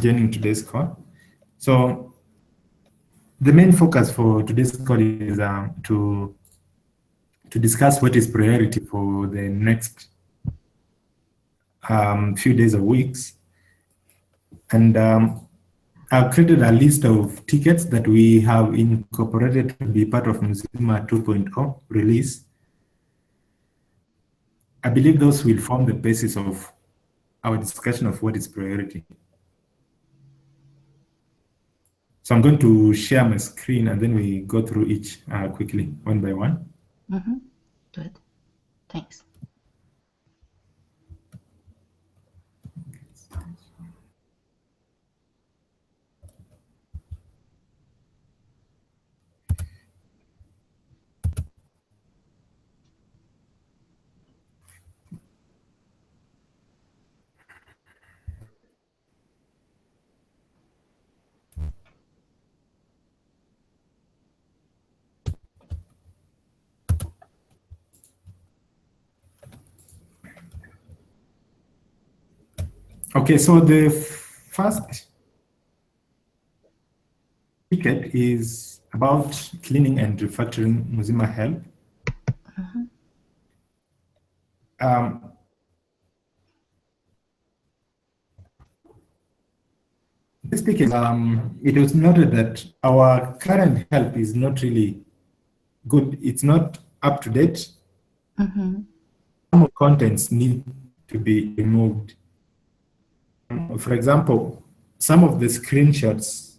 joining today's call. So the main focus for today's call is to discuss what is priority for the next few days or weeks. And I've created a list of tickets that we have incorporated to be part of mUzima 2.0 release. I believe those will form the basis of our discussion of what is priority. So I'm going to share my screen and then we go through each quickly, one by one. Good. Thanks. Okay, so the first ticket is about cleaning and refactoring mUzima help. This ticket, it was noted that our current help is not really good. It's not up to date. Some contents need to be removed. For example, some of the screenshots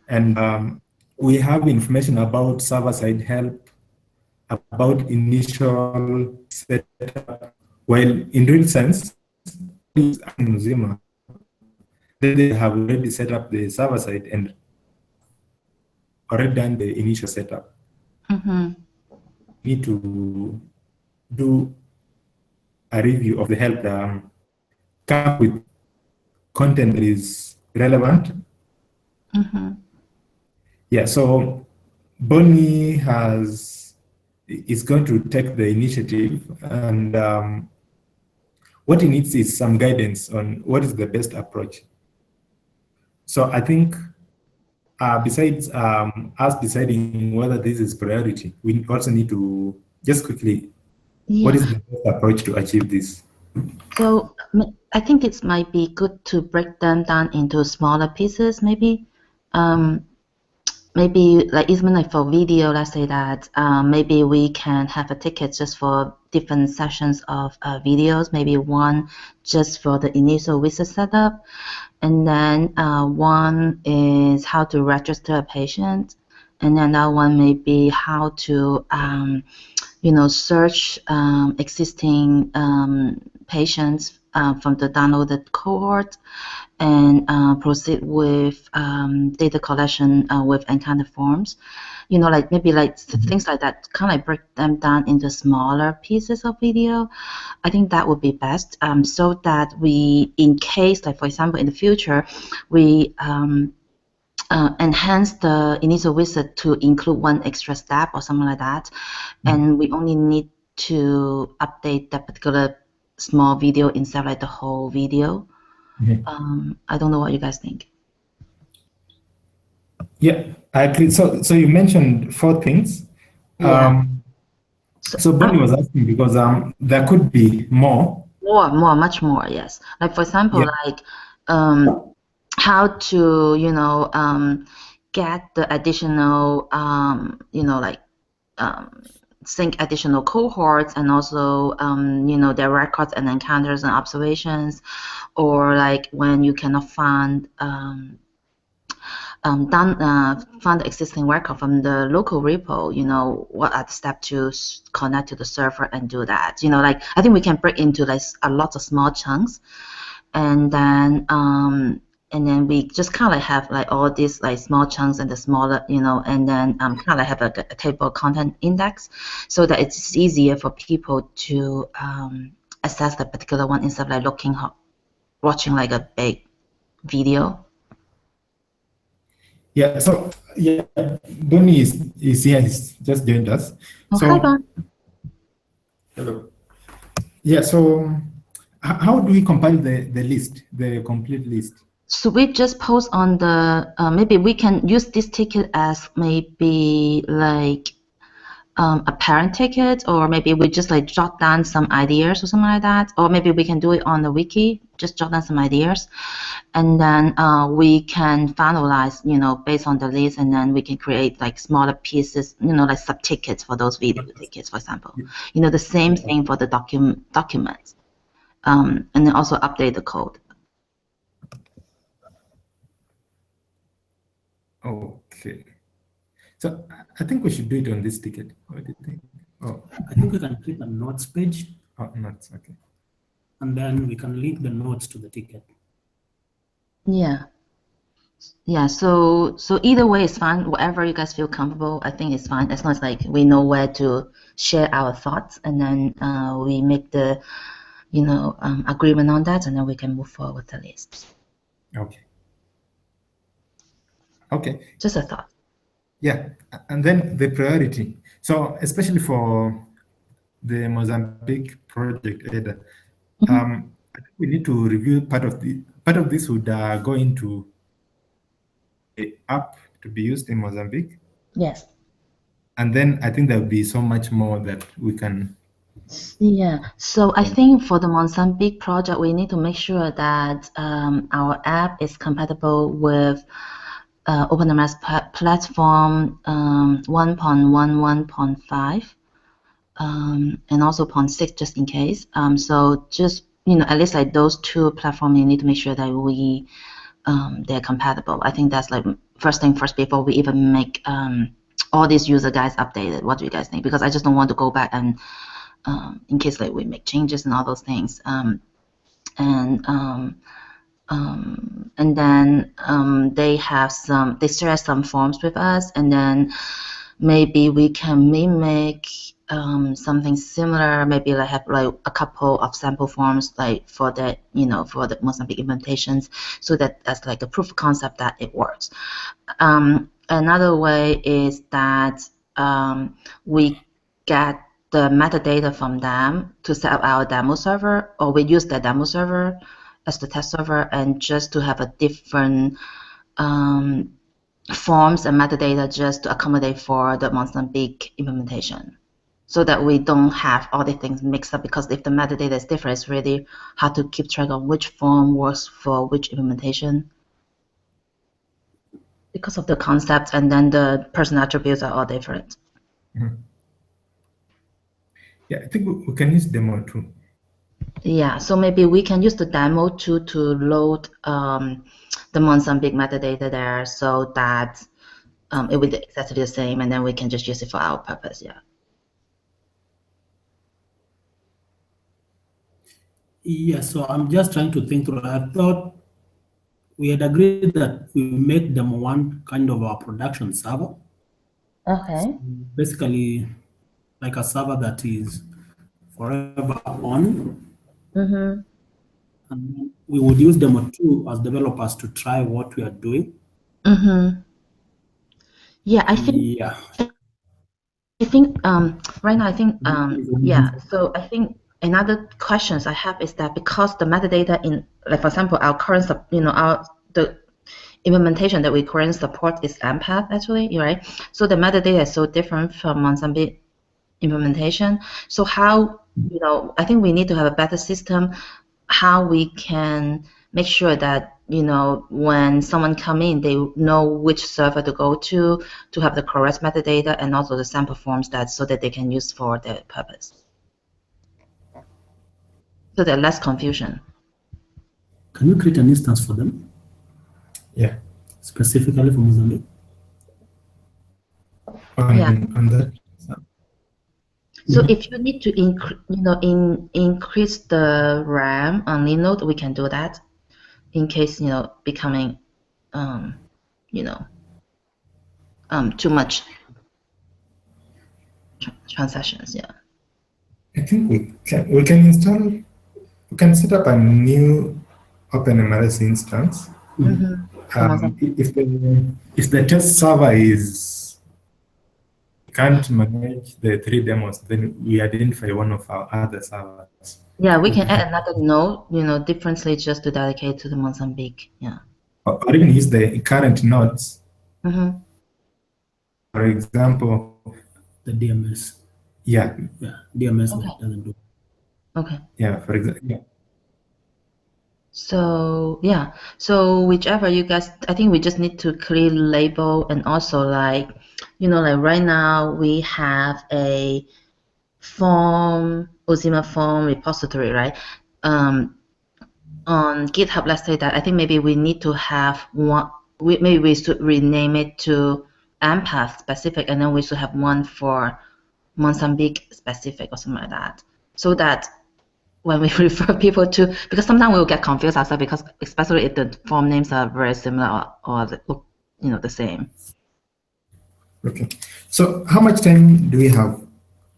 and we have information about server-side help, about initial setup, while in real sense, in mUzima, they have already set up the server-side and already done the initial setup. Need to do a review of the help that come with content that is relevant. Yeah, so Bonnie is going to take the initiative, and what he needs is some guidance on what is the best approach. So I think besides us deciding whether this is priority, we also need to just quickly, what is the best approach to achieve this? So I think it might be good to break them down into smaller pieces, maybe. Maybe like even like for video, let's say that maybe we can have a ticket just for different sessions of videos, maybe one just for the initial visa setup, and then one is how to register a patient, and then that one may be how to search existing patients from the downloaded cohort, and proceed with data collection with encounter forms. Like maybe like things like that, kind of break them down into smaller pieces of video. I think that would be best, so that we, in case, like for example, in the future, we enhance the initial visit to include one extra step or something like that, and we only need to update that particular small video instead of like the whole video. I don't know what you guys think. Yeah, I agree. So you mentioned 4 things. Yeah. So Bonnie was asking because there could be more. Much more, yes. Like for example, like how to get the additional sync additional cohorts, and also their records and encounters and observations, or like when you cannot find find the existing record from the local repo, what are the steps to connect to the server and do that. Like I think we can break into like a lot of small chunks, and then we just kind of have like all these like small chunks and the smaller, and then kind of have a table content index, so that it's easier for people to assess the particular one instead of like watching like a big video. Yeah, so Bonnie is here, he's just joined us. Hi, Bon. Hello. Yeah, so How do we compile the list, the complete list? So we just post on the, maybe we can use this ticket as maybe like a parent ticket, or maybe we just like jot down some ideas or something like that, or maybe we can do it on the wiki, just jot down some ideas, and then we can finalize, based on the list, and then we can create like smaller pieces, like sub tickets for those video tickets, for example. The same thing for the documents, and then also update the code. Okay. So I think we should do it on this ticket. What do you think? Oh, I think we can create a notes page. Oh, notes, okay. And then we can link the notes to the ticket. Yeah. Yeah, so either way is fine. Whatever you guys feel comfortable, I think it's fine. As long as like we know where to share our thoughts, and then we make the agreement on that, and then we can move forward with the list. Okay. Okay. Just a thought. Yeah, and then the priority. So especially for the Mozambique project, Ada, I think we need to review part of this would go into the app to be used in Mozambique. Yes. And then I think there will be so much more that we can. Yeah, so I think for the Mozambique project, we need to make sure that our app is compatible with OpenMS platform 1.11.5 and also 0.6 just in case. So just at least like those two platforms, you need to make sure that we they're compatible. I think that's like first thing first before we even make all these user guides updated. What do you guys think? Because I just don't want to go back and in case like we make changes and all those things. And then they share some forms with us, and then maybe we can mimic something similar, maybe like have like a couple of sample forms like for the for the Mozambique implementations, so that that's like a proof of concept that it works. Another way is that we get the metadata from them to set up our demo server, or we use the demo server as the test server, and just to have a different forms and metadata just to accommodate for the Mozambique implementation, so that we don't have all the things mixed up, because if the metadata is different, it's really hard to keep track of which form works for which implementation, because of the concept, and then the person attributes are all different. Yeah, I think we can use demo too. Yeah, so maybe we can use the demo to load the Mozambique metadata there, so that it will be exactly the same, and then we can just use it for our purpose. Yeah. Yeah, so I'm just trying to think through. I thought we had agreed that we make demo one kind of our production server. Okay. So basically, like a server that is forever on. Mm-hmm. And we would use demo 2 as developers to try what we are doing. Mm-hmm. Yeah, I think. Yeah. I think right now I think yeah. So I think another questions I have is that because the metadata in, like for example, our current the implementation that we currently support is MPath actually, right? So the metadata is so different from Mozambique implementation. So how, I think we need to have a better system how we can make sure that when someone come in, they know which server to go to have the correct metadata, and also the sample forms so that they can use for their purpose, so there's less confusion. Can you create an instance for them? Yeah. Specifically for Mozambique? On that. So if you need to increase the RAM on Linode, we can do that in case becoming too much transactions. Yeah. I think we can set up a new OpenMRS instance. Mm-hmm. If the test server is can't manage the 3 demos, then we identify one of our other servers. Yeah, we can add another node, differently just to dedicate to the Mozambique. Yeah. Or even use the current nodes. Mm-hmm. For example, the DMS. Yeah, DMS Okay. doesn't do. Okay. yeah, for example, yeah. So yeah, so whichever you guys, I think we just need to clearly label, and also like right now we have a mUzima form repository, right? On GitHub, let's say that I think maybe we need to have one. Maybe we should rename it to empath specific, and then we should have one for Mozambique specific or something like that, so that when we refer people to, because sometimes we'll get confused ourselves, because especially if the form names are very similar or look the same. Okay. So how much time do we have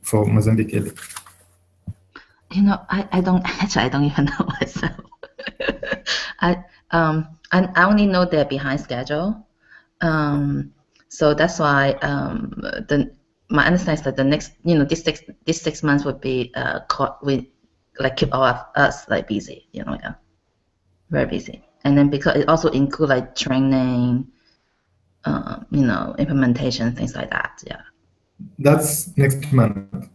for Mozambique? I don't actually, I don't even know myself. I only know they're behind schedule. So that's why my understanding is that the next this 6 months would be keep all of us like busy, yeah, very busy. And then because it also include like training, implementation, things like that. Yeah. That's next month.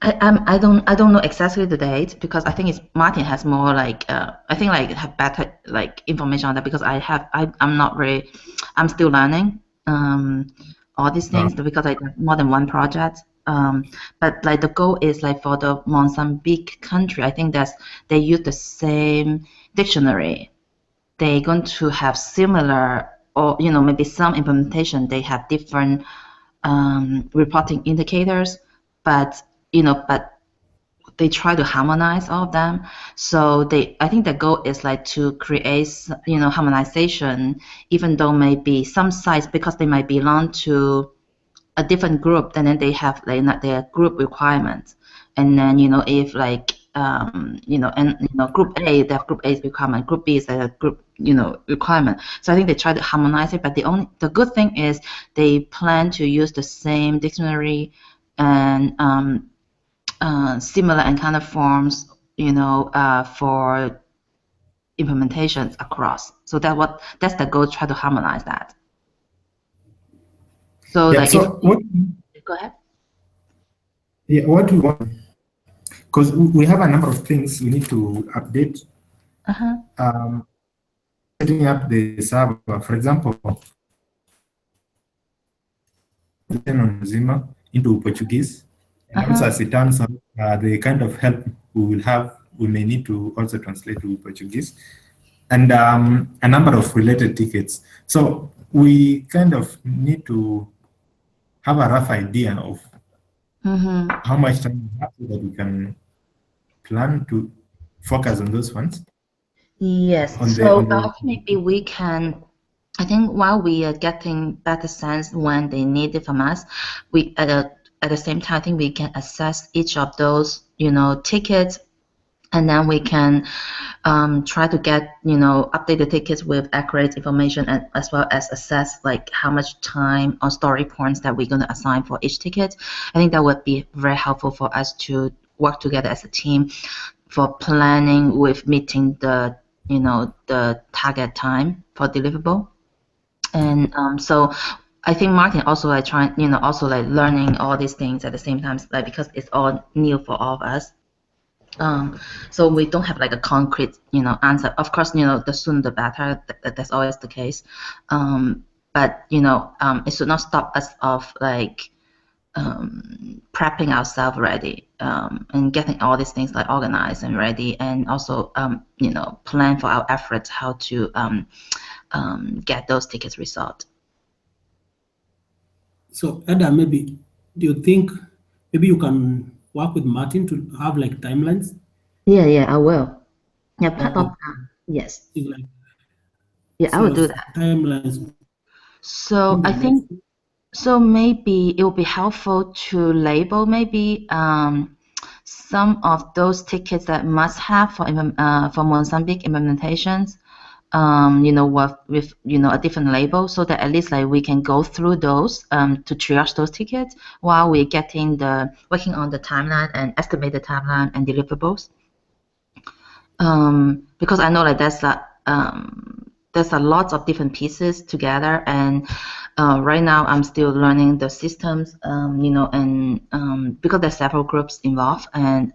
I don't know exactly the date, because I think it's Martin has more like I think like have better like information on that, because I'm still learning all these things, because I have more than one project. But like the goal is like for the Mozambique country, I think they use the same dictionary. They're going to have similar, or maybe some implementation they have different reporting indicators, but they try to harmonize all of them. So I think the goal is like to create harmonization, even though maybe some sites, because they might belong to a different group, and then they have like their group requirements. And then if like group A, they have group A's requirement, group B is a group requirement. So I think they try to harmonize it, but the good thing is they plan to use the same dictionary and similar and kind of forms for implementations across. So that's the goal, try to harmonize that. So yeah, like go ahead. Yeah, what we want, because we have a number of things we need to update. Setting up the server, for example, on mUzima into Portuguese, and also as it turns out, the kind of help we will have, we may need to also translate to Portuguese, and a number of related tickets. So we kind of need to have a rough idea of how much time we have, so that we can plan to focus on those ones. Yes. So maybe we can. I think while we are getting better sense when they need it from us, we at the same time, I think we can assess each of those tickets, and then we can try to get update the tickets with accurate information, and as well as assess like how much time or story points that we're going to assign for each ticket. I think that would be very helpful for us to work together as a team for planning with meeting the the target time for deliverable. And so I think Martin also like trying also like learning all these things at the same time, like because it's all new for all of us. So we don't have like a concrete answer. Of course, the sooner the better. That's always the case. But it should not stop us of like prepping ourselves ready, and getting all these things like organized and ready, and also plan for our efforts how to get those tickets resolved. So Eda, maybe do you think maybe you can work with Martin to have like timelines? Yeah, I will. Yeah, part of that. Yes. Like, yeah, I will do that. Timelines. So I think so maybe it will be helpful to label maybe some of those tickets that must have for Mozambique implementations, you know, with you know, a different label, so that at least like we can go through those to triage those tickets while we're working on the timeline and estimate the timeline and deliverables. Because I know like there's a lot of different pieces together, and right now I'm still learning the systems, you know, and because there's several groups involved, and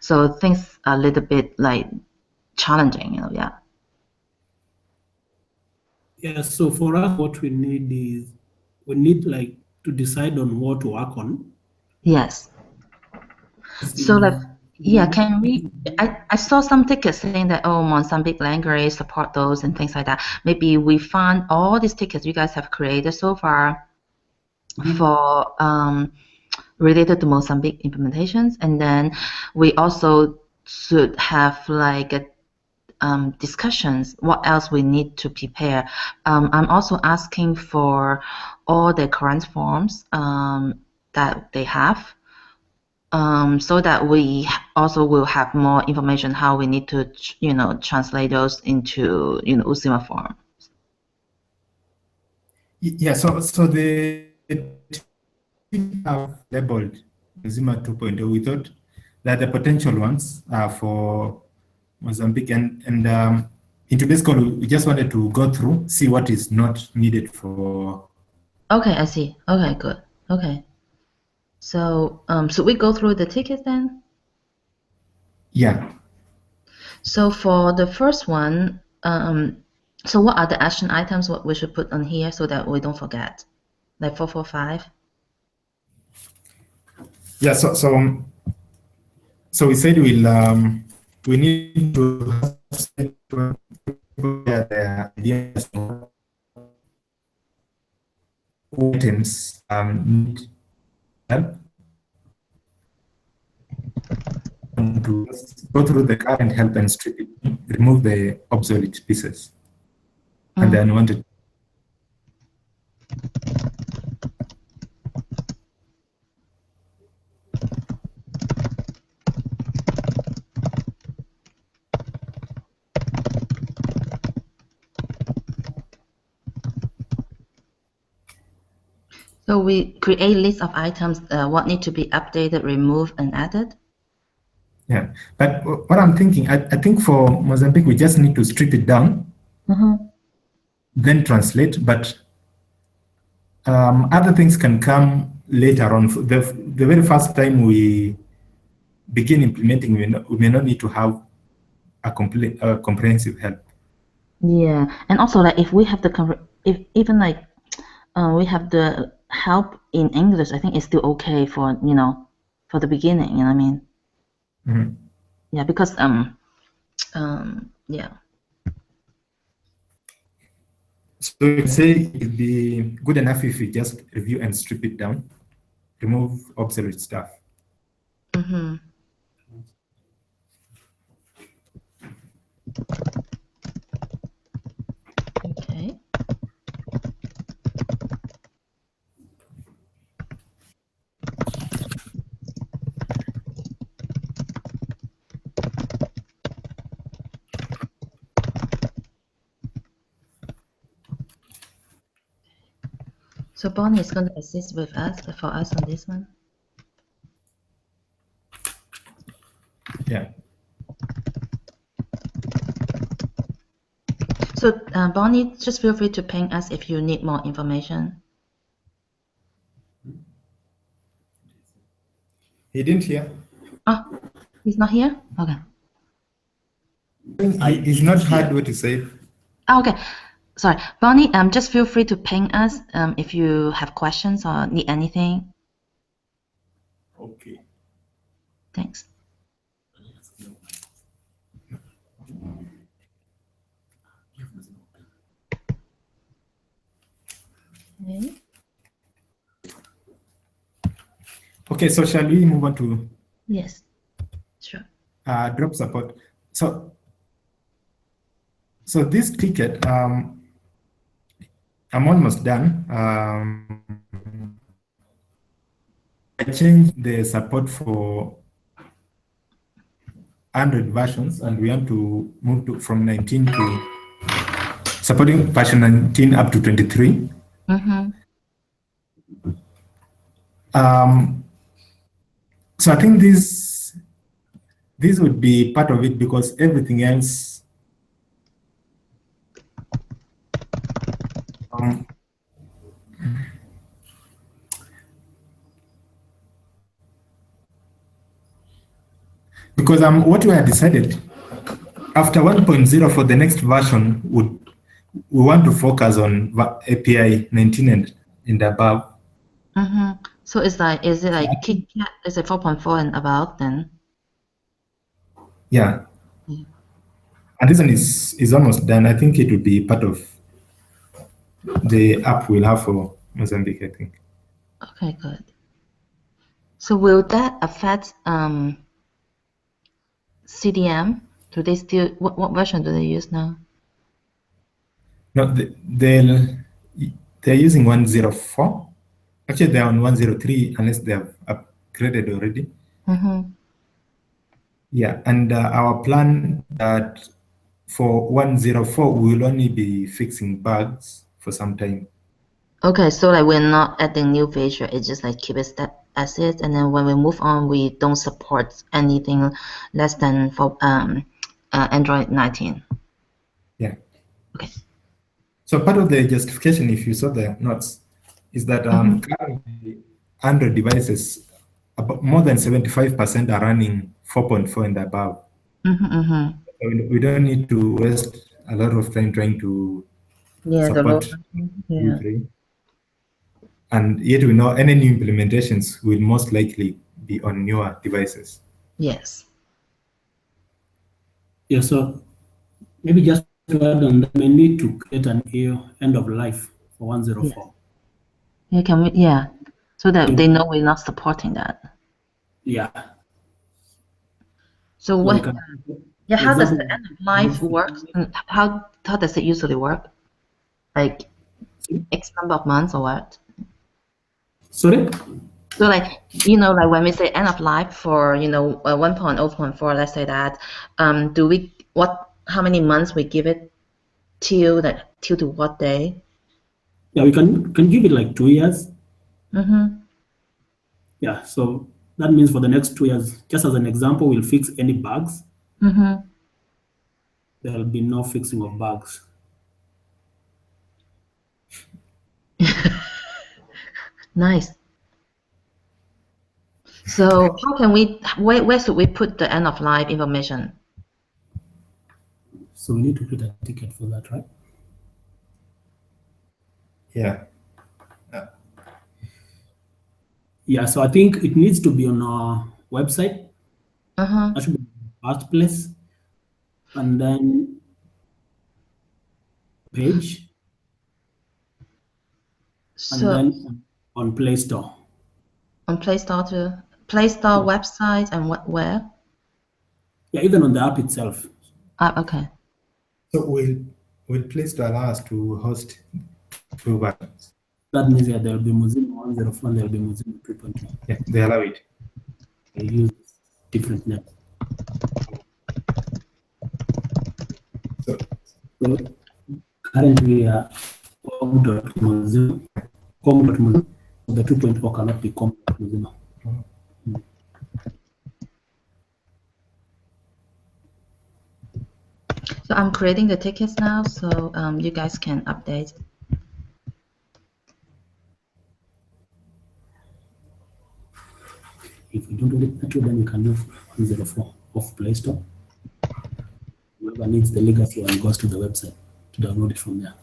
so things are a little bit like challenging, you know. Yeah. Yeah, so for us, what we need is we need like to decide on what to work on. Yes. So like, yeah, can we? I saw some tickets saying that, oh, Mozambique language support those and things like that. Maybe we found all these tickets you guys have created so far for related to Mozambique implementations, and then we also should have like discussions what else we need to prepare. I'm also asking for all the current forms that they have, so that we also will have more information how we need to, you know, translate those into, you know, mUzima form. Yeah, so the have labeled mUzima 2.0. We thought that the potential ones are for Mozambique, and in today's call, we just wanted to go through, see what is not needed for. Okay, I see. Okay, good. Okay. So, should we go through the tickets then? Yeah. So for the first one, so what are the action items what we should put on here so that we don't forget? Like 445? Yeah, so we said we need to have the ideas of items need help, and to go through the current help and strip it, remove the obsolete pieces, and then wanted. So we create list of items what need to be updated, removed, and added. Yeah, but what I'm thinking, I think for Mozambique, we just need to strip it down, then translate, but other things can come later on. The very first time we begin implementing, we may not need to have a comprehensive help. Yeah, and also like if we have the if even like we have the help in English, I think it's still okay for, you know, for the beginning. You know what I mean? Mm-hmm. Yeah, because yeah. So you say it'd be good enough if we just review and strip it down, remove obsolete stuff. Okay. So Bonnie is going to assist with us for us on this one. Yeah. So Bonnie, just feel free to ping us if you need more information. He didn't hear. Oh, he's not here? Okay. He's not heard what you said. Oh, okay. Sorry. Bonnie, just feel free to ping us if you have questions or need anything. Okay. Thanks. Okay. Okay, so shall we move on to? Yes, sure. Drop support. So this ticket, I'm almost done. I changed the support for 100 versions, and we want to move from 19 to supporting version 19 up to 23. So I think this would be part of it, because everything else because what we had decided after 1.0 for the next version we want to focus on API 19 and above. So is it like KitKat? Is it 4.4 and above then? Yeah. And this one is almost done. I think it will be part of the app we'll have for Mozambique, I think. Okay, good. So will that affect CDM? Do they still, what version do they use now? No, they're using 104. Actually, they're on 103 unless they have upgraded already. Yeah, and our plan that for 104 we will only be fixing bugs for some time. Okay, so like we're not adding new feature, it's just like keep it as is, and then when we move on, we don't support anything less than for Android 19. Yeah. Okay. So part of the justification, if you saw the notes, is that currently Android devices, about more than 75% are running 4.4 and above. We don't need to waste a lot of time trying to support V3. And yet we know any new implementations will most likely be on newer devices. Yes. Yeah, so maybe just to add on that, we need to create an end of life for 104. Yeah, can we? Yeah, so that they know we're not supporting that. Yeah. So what? Yeah, how does the end of life work? And how does it usually work? Like X number of months or what? Sorry? So like, like when we say end of life for, 1.0.4, let's say that, how many months we give it till to what day? Yeah, we can give it like 2 years. Yeah, so that means for the next 2 years, just as an example, we'll fix any bugs. There'll be no fixing of bugs. Nice. So how can where should we put the end of life information? So we need to put a ticket for that, right? Yeah. Yeah, so I think it needs to be on our website. That should be the first place. And then page. So, and then on Play Store. On Play Store too? Play Store website and where? Yeah, even on the app itself. Okay. So will Play Store allow us to host 2 versions? That means that there'll be Mozilla 104 and there'll be Mozilla 2.2. Yeah, they allow it. They use different names. So currently we are com.mozilla. The 2.4 cannot be com.mozilla. So I'm creating the tickets now, so you guys can update. If we don't do it that way, then we can do 104 off Play Store. Whoever needs the legacy one goes to the website to download it from there.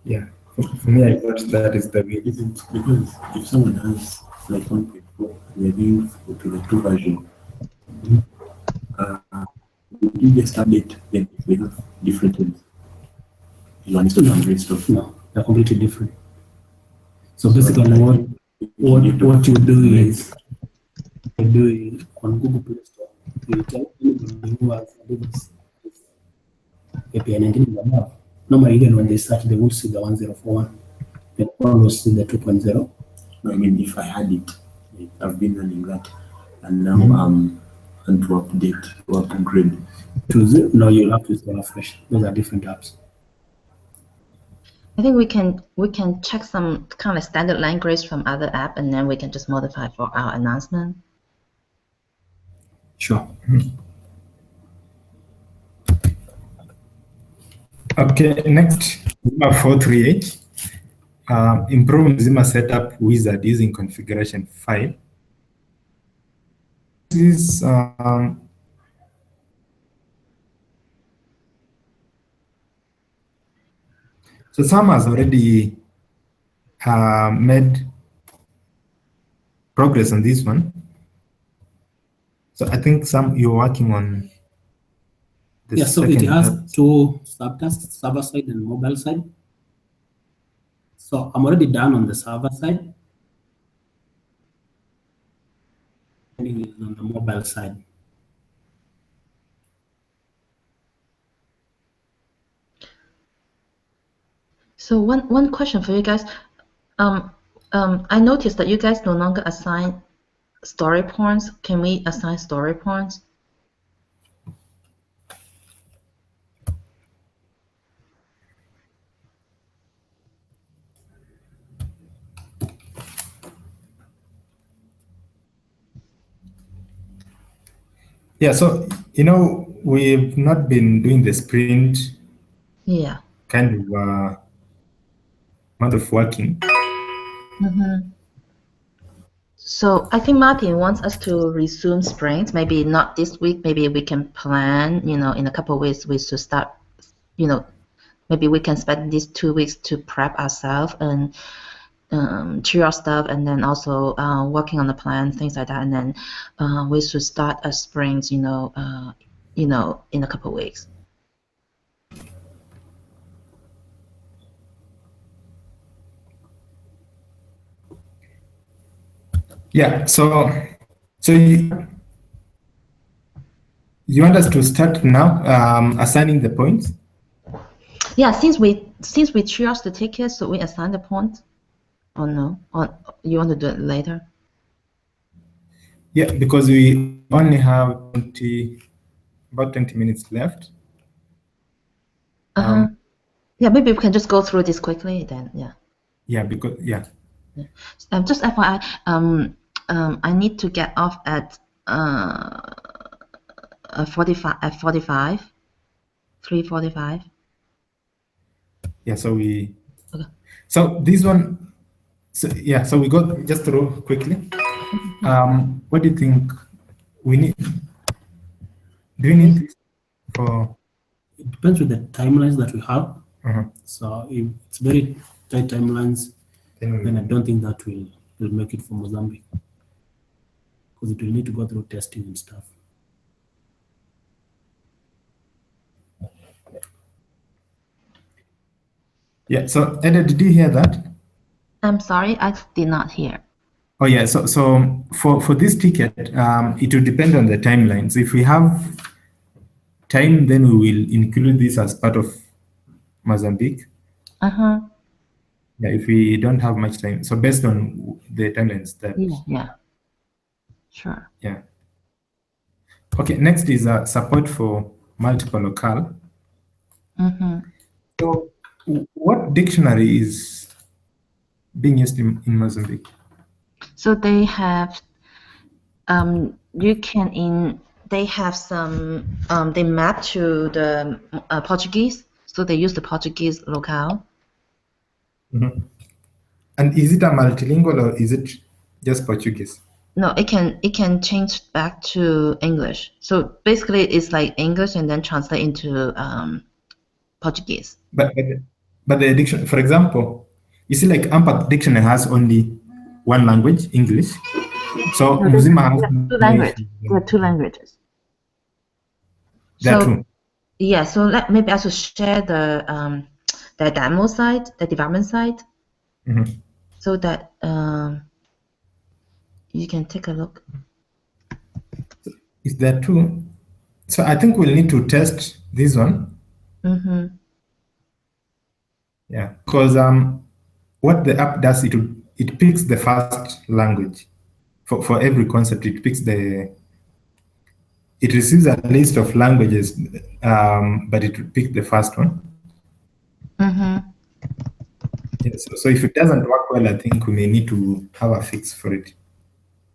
Yeah, for me, I thought that is the way. Because if someone has like 1.4, they're doing to the 2 version, you just update them if they have different things. You understand how great stuff? No, they're completely different. So basically, what you do is on Google Play Store, you tell anybody who has this API 19 and above. Normally, even when they search, they will see the 1041. They always see the 2.0. No, I mean, if I had it, I've been running that, and now I'm going to update or upgrade To the, no, you'll have to install afresh. Those are different apps. I think we can check some kind of standard language from other app, and then we can just modify for our announcement. Sure. Okay, next, 438. Improve mUzima setup wizard using configuration file. This is so Sam has already made progress on this one. So I think Sam, you're working on the Yeah, so it second has task. two subtasks, server side and mobile side. So I'm already done on the server side. And on the mobile side. So one question for you guys. I noticed that you guys no longer assign story points. Can we assign story points? Yeah, so we've not been doing the sprint Yeah. kind of amount of working. So I think Martin wants us to resume sprints. Maybe not this week. Maybe we can plan. In a couple of weeks we should start. Maybe we can spend these 2 weeks to prep ourselves and triage stuff, and then also working on the plan, things like that, and then we should start a sprints. In a couple of weeks. Yeah, so you want us to start now assigning the points? Yeah, since we triage the tickets, so we assign the points. Or no? Or you want to do it later? Yeah, because we only have about 20 minutes left. Yeah, maybe we can just go through this quickly then. Yeah. Yeah, because Just FYI, I need to get off at 3:45. Yeah, so Okay. so this one, so we got just through quickly. What do you think we need? Do you need this for? It depends with the timelines that we have. Uh-huh. So if it's very tight timelines, Then then I don't think that will make it for Mozambique, because it will need to go through testing and stuff. Yeah, so Eda, did you hear that? I'm sorry, I did not hear. Oh yeah, so for this ticket, it will depend on the timelines. If we have time, then we will include this as part of Mozambique. Yeah, if we don't have much time, so based on the timelines that. Yeah. Sure. Yeah. Okay, next is support for multiple locale. So what dictionary is being used in Mozambique? So they have they have some they map to the Portuguese, so they use the Portuguese locale. And is it a multilingual or is it just Portuguese? No, it can change back to English. So basically it's like English and then translate into Portuguese. But the dictionary, for example, you see like AMPAC dictionary has only one language, English. So mUzima has two languages. There are two languages. There are two. Yeah, so maybe I should share the demo site, the development site, so that you can take a look. Is there two? So I think we'll need to test this one. Yeah, because what the app does, it picks the first language for every concept, it picks it receives a list of languages, but it will pick the first one. Mm-hmm. Yes. So if it doesn't work well, I think we may need to have a fix for it.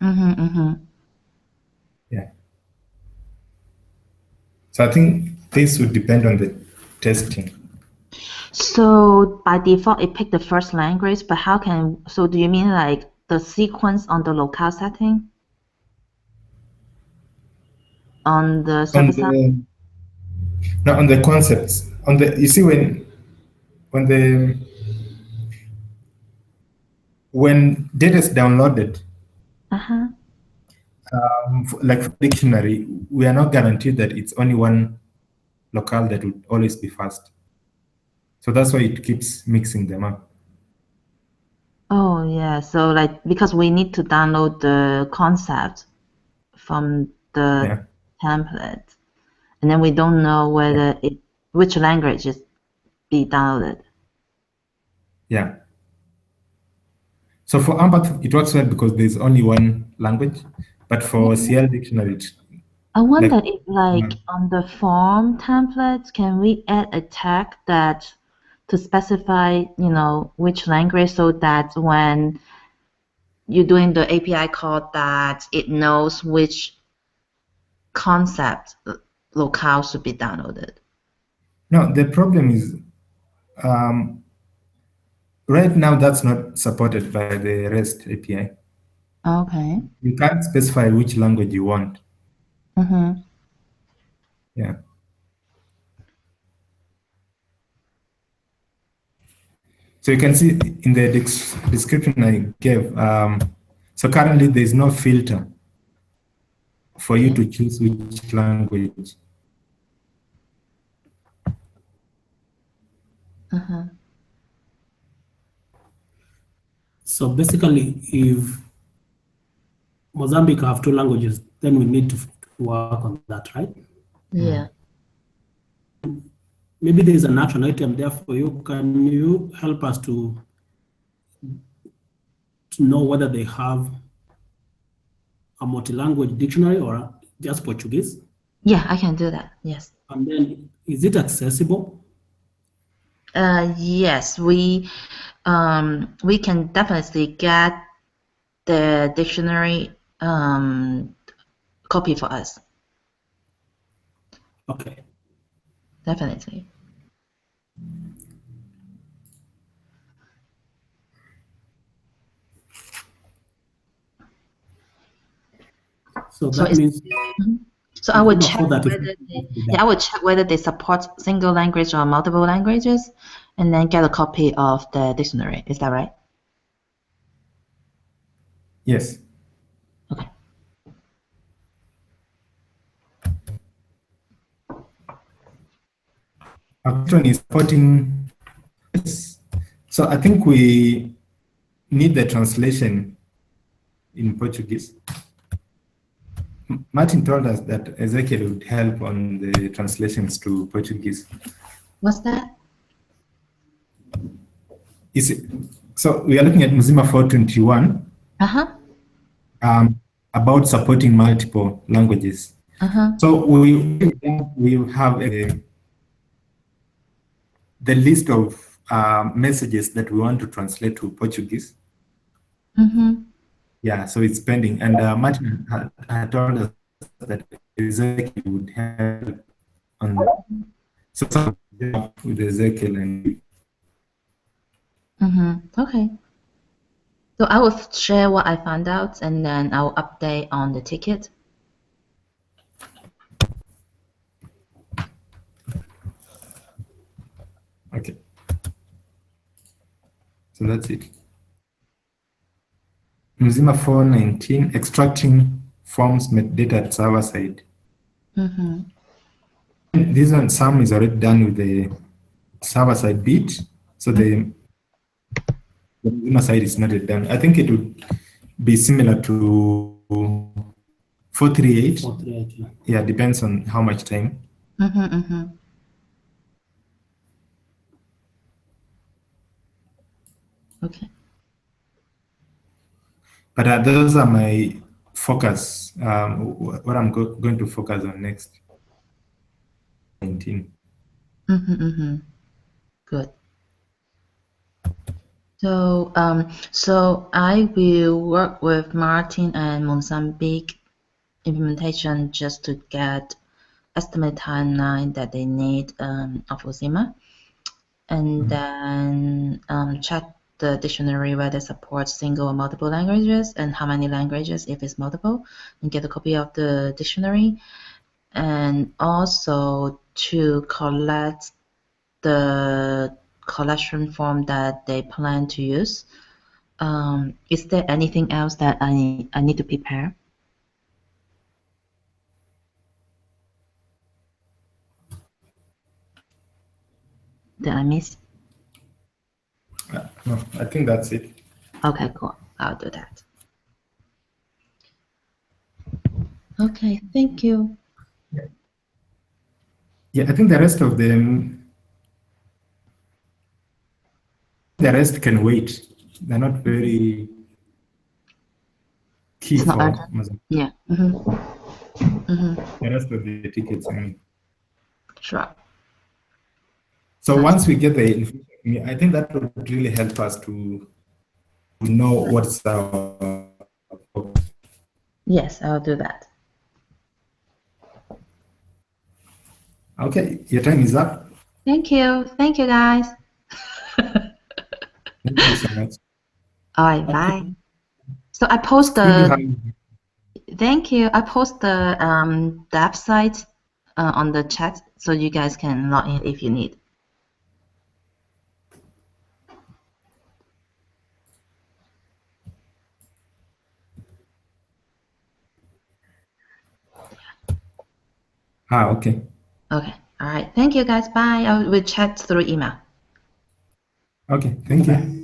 Mm-hmm. Mm-hmm. Yeah. So I think this would depend on the testing. So by default, it picked the first language, but so do you mean like the sequence on the locale setting? On the server On side? the Now on the concepts, you see when the when data is downloaded, Uh-huh. like for dictionary, we are not guaranteed that it's only one locale that would always be fast. So that's why it keeps mixing them up. Oh yeah, so like because we need to download the concept from the Yeah. template, and then we don't know whether which language is be downloaded. Yeah. So for AMPATH, it works well because there's only one language, but for CL dictionary, I wonder like if like on the form templates, can we add a tag that to specify, which language so that when you're doing the API call that it knows which concept locale should be downloaded. no, the problem is right now that's not supported by the REST API. Okay. You can't specify which language you want. Mm-hmm. Yeah. So you can see in the description I gave, so currently there's no filter for you to choose which language. Uh-huh. So basically, if Mozambique have two languages, then we need to work on that, right? Yeah. Maybe there is an action item there for you. Can you help us to know whether they have a multi-language dictionary or just Portuguese? Yeah, I can do that. Yes. And then is it accessible? Yes, we can definitely get the dictionary copy for us. Okay. Definitely. So that means so I would check that whether I would check whether they support single language or multiple languages, and then get a copy of the dictionary. Is that right? Yes. Okay. Action is supporting. Yes. So I think we need the translation in Portuguese. Martin told us that Ezekiel would help on the translations to Portuguese. What's that? So we are looking at mUzima 421 about supporting multiple languages. So we have the list of messages that we want to translate to Portuguese. Yeah, so it's pending. And Martin had told us that Ezekiel would help on that. So with Ezekiel and Okay. So I will share what I found out, and then I'll update on the ticket. okay. So that's it. mUzima 419, extracting forms metadata at server side. This one, some is already done with the server side bit, so the mUzima side is not yet done. I think it would be similar to 438. 438, yeah, depends on how much time. Okay. But those are my focus, what I'm going to focus on next. 19. Good. So, so I will work with Martin and Mozambique implementation just to get estimate timeline that they need of mUzima, and then check the dictionary whether it supports single or multiple languages and how many languages if it's multiple, and get a copy of the dictionary, and also to collect the collection form that they plan to use. Is there anything else that I need to prepare? Did I miss? No, I think that's it. Okay, cool. I'll do that. Okay, thank you. Yeah, I think the rest of them, the rest can wait. They're not very key It's not for urgent. Mozambique. Yeah. The rest of the tickets, I mean. Sure. So once we get the information, I think that would really help us to know what's our. Yes, I'll do that. Okay, your time is up. Thank you. Thank you, guys. Thank you so much. All right, bye. So I post Really the. high- Thank you. I post the website on the chat so you guys can log in if you need. Okay. Okay. All right. Thank you, guys. Bye. I will chat through email. Okay, thank you.